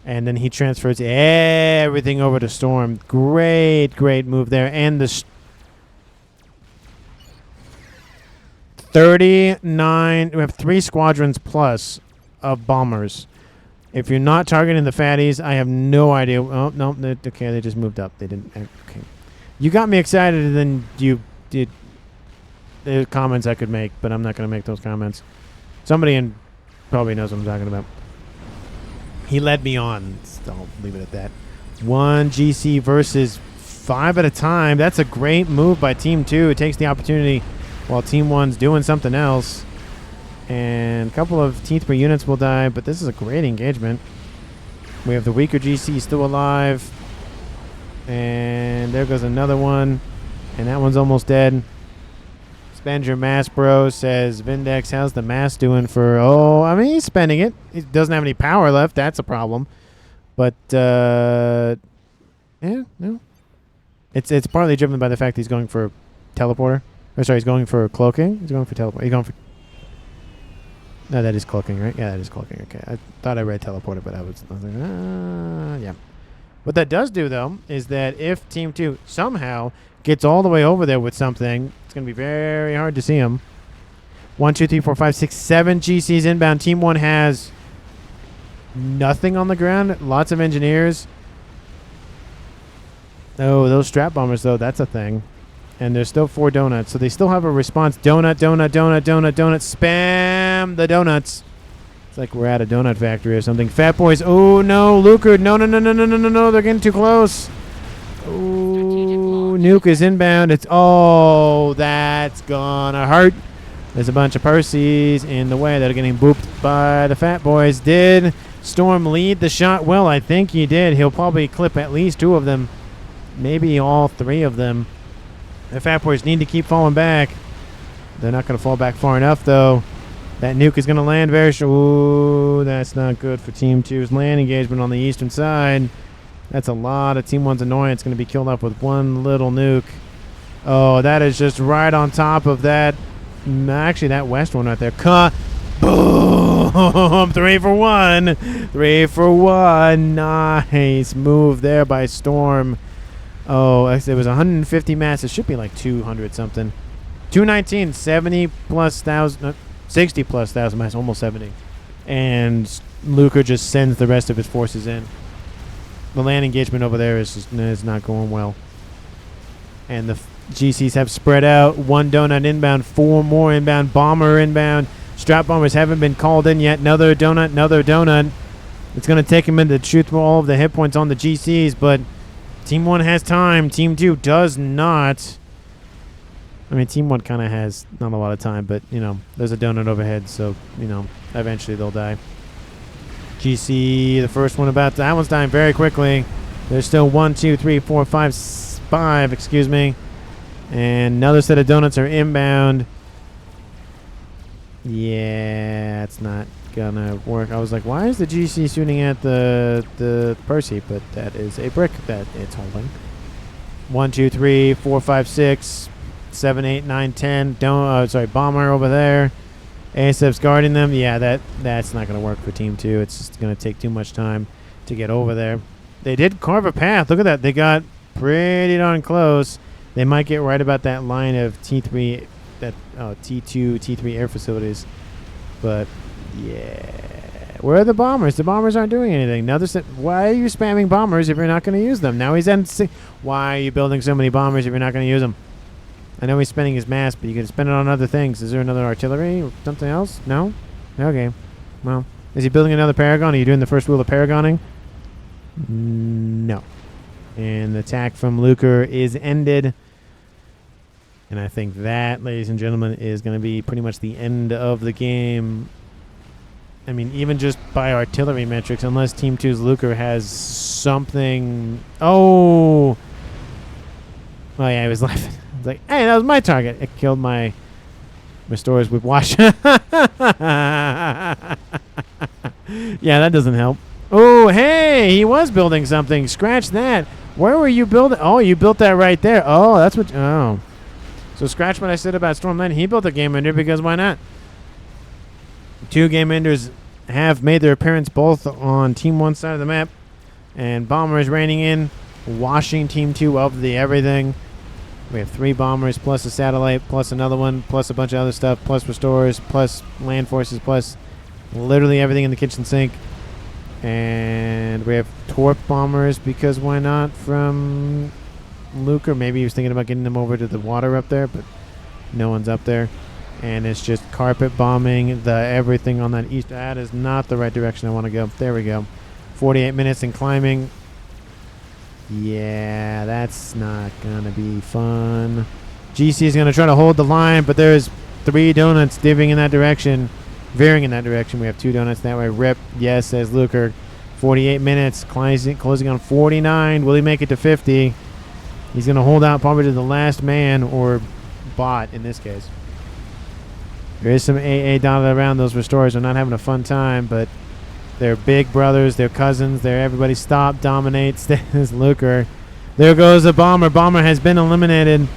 And then he transfers everything over to Storm. Great, great move there. And the... 39. We have 3 squadrons plus of bombers. If you're not targeting the fatties, I have no idea. Oh, no. Okay, they just moved up. They didn't. Okay. You got me excited, and then you there's comments I could make, but I'm not going to make those comments. Somebody probably knows what I'm talking about. He led me on. I'll leave it at that. 1 GC versus 5 at a time. That's a great move by Team 2. It takes the opportunity while Team 1's doing something else. And a couple of T3 units will die, but this is a great engagement. We have the weaker GC still alive. And there goes another one. And that one's almost dead. Spend your mass, bro, says Vindex. How's the mass doing for... Oh, I mean, he's spending it. He doesn't have any power left. That's a problem. But, yeah, no. It's partly driven by the fact that he's going for teleporter. Or sorry, he's going for cloaking. He's going for teleport. He's going for... No, that is cloaking, right? Yeah, that is cloaking. Okay. I thought I read teleporter, but I was like, yeah. What that does do, though, is that if Team 2 somehow gets all the way over there with something, it's going to be very hard to see him. 1, 2, 3, 4, 5, 6, 7 GCs inbound. Team 1 has nothing on the ground. Lots of engineers. Oh, those strap bombers, though, that's a thing. And there's still 4 donuts, so they still have a response. Donut, donut, donut, donut, donut. Spam the donuts. It's like we're at a donut factory or something. Fat boys. Oh, no. Luker. No, no, no, no, no, no, no, no. They're getting too close. Oh, Nuke is inbound. It's... Oh, that's gonna hurt. There's a bunch of Percys in the way that are getting booped by the Fat boys. Did Storm lead the shot? Well, I think he did. He'll probably clip at least 2 of them. Maybe all 3 of them. The Fat boys need to keep falling back. They're not going to fall back far enough, though. That nuke is going to land very short. Ooh, that's not good for Team 2's land engagement on the eastern side. That's a lot of Team 1's annoyance going to be killed off with 1 little nuke. Oh, that is just right on top of that. Actually, that west one right there. Boom! 3 for 1. 3 for 1. Nice move there by Storm. Oh, it was 150 mass. It should be like 200 something. 219, 70 plus thousand, 60 plus thousand mass, almost 70. And Luker just sends the rest of his forces in. The land engagement over there is not going well. And the GCs have spread out. 1 donut inbound, 4 more inbound, bomber inbound. Strap bombers haven't been called in yet. Another donut, another donut. It's going to take him into shoot through all of the hit points on the GCs, but Team 1 has time. Team 2 does not. I mean, Team 1 kind of has not a lot of time, but, you know, there's a donut overhead, so, you know, eventually they'll die. GC, the first one about that one's dying very quickly. There's still 1, 2, 3, 4, 5, 5, excuse me. And another set of donuts are inbound. Yeah, it's not gonna work. I was like, why is the GC shooting at the Percy? But that is a brick that it's holding. 1, 2, 3, 4, 5, 6, 7, 8, 9, 10. Bomber over there. ASF's guarding them. Yeah, that's not gonna work for Team 2. It's just gonna take too much time to get over there. They did carve a path. Look at that. They got pretty darn close. They might get right about that line of T3, T2, T3 air facilities. But yeah, where are the bombers? The bombers aren't doing anything. Now why are you spamming bombers if you're not going to use them? Now he's at why are you building so many bombers if you're not going to use them? I know he's spending his mass, but you can spend it on other things. Is there another artillery or something else? No? Okay. Well, is he building another Paragon? Are you doing the first wheel of Paragoning? No. And the attack from Luker is ended. And I think that, ladies and gentlemen, is going to be pretty much the end of the game. I mean, even just by artillery metrics, unless Team 2's Luker has something... Oh! Oh, yeah, he was laughing. I was like, hey, that was my target. It killed my Restorers with wash. Yeah, that doesn't help. Oh, hey, he was building something. Scratch that. Where were you building? Oh, you built that right there. Oh, that's what... Oh. So scratch what I said about Stormland. He built a game ender because why not? 2 game enders have made their appearance both on Team 1 side of the map. And Bomber is raining in, washing Team 2 of the everything. We have 3 bombers, plus a satellite, plus another one, plus a bunch of other stuff, plus restorers, plus land forces, plus literally everything in the kitchen sink. And we have torp bombers because why not from Luke, or maybe he was thinking about getting them over to the water up there, but no one's up there. And it's just carpet bombing the everything on that east. That is not the right direction I want to go. There we go. 48 minutes and climbing. Yeah, that's not going to be fun. GC is going to try to hold the line, but there's 3 donuts veering in that direction. We have 2 donuts that way. Rip, yes, says Luker. 48 minutes, closing on 49. Will he make it to 50? He's going to hold out probably to the last man, or bot in this case. There is some AA dotted around. Those restorers are not having a fun time, but they're big brothers, they're cousins, they're everybody stop, dominate, stays Luker. There goes a bomber. Bomber has been eliminated.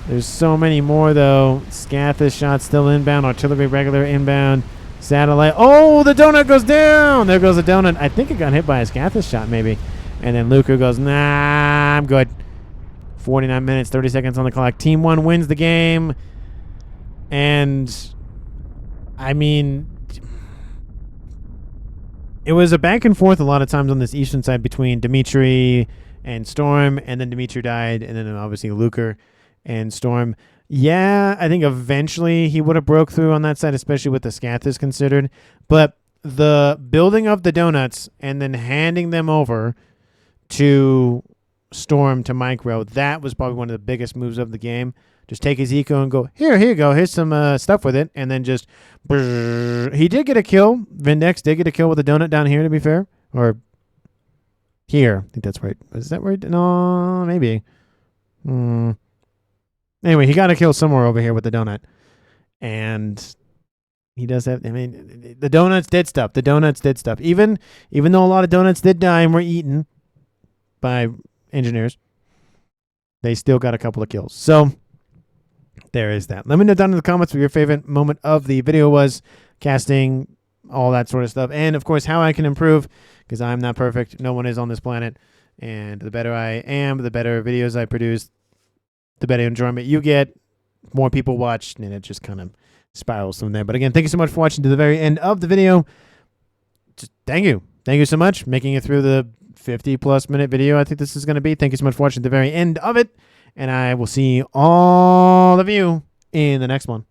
There's so many more, though. Scathis shot still inbound. Artillery regular inbound. Satellite. Oh, the donut goes down. There goes the donut. I think it got hit by a Scathis shot, maybe. And then Luker goes, nah, I'm good. 49 minutes, 30 seconds on the clock. Team 1 wins the game. And, I mean, it was a back and forth a lot of times on this eastern side between Dimitri and Storm, and then Dimitri died, and then obviously Luker and Storm. Yeah, I think eventually he would have broke through on that side, especially with the Scathis considered. But the building of the donuts and then handing them over to Storm to Micro, that was probably one of the biggest moves of the game. Just take his eco and go, here you go. Here's some stuff with it. And then just, brrr. He did get a kill. Vindex did get a kill with a donut down here, to be fair. Or here. I think that's right. Is that right? No, maybe. Anyway, he got a kill somewhere over here with the donut. And he does have, I mean, the donuts did stuff. Even though a lot of donuts did die and were eaten by engineers, they still got a couple of kills. So there is that. Let me know down in the comments what your favorite moment of the video was. Casting, all that sort of stuff. And, of course, how I can improve, because I'm not perfect. No one is on this planet. And the better I am, the better videos I produce, the better enjoyment you get. More people watch, and it just kind of spirals from there. But, again, thank you so much for watching to the very end of the video. Just thank you. Thank you so much. Making it through the 50-plus minute video I think this is going to be. Thank you so much for watching to the very end of it. And I will see all of you in the next one.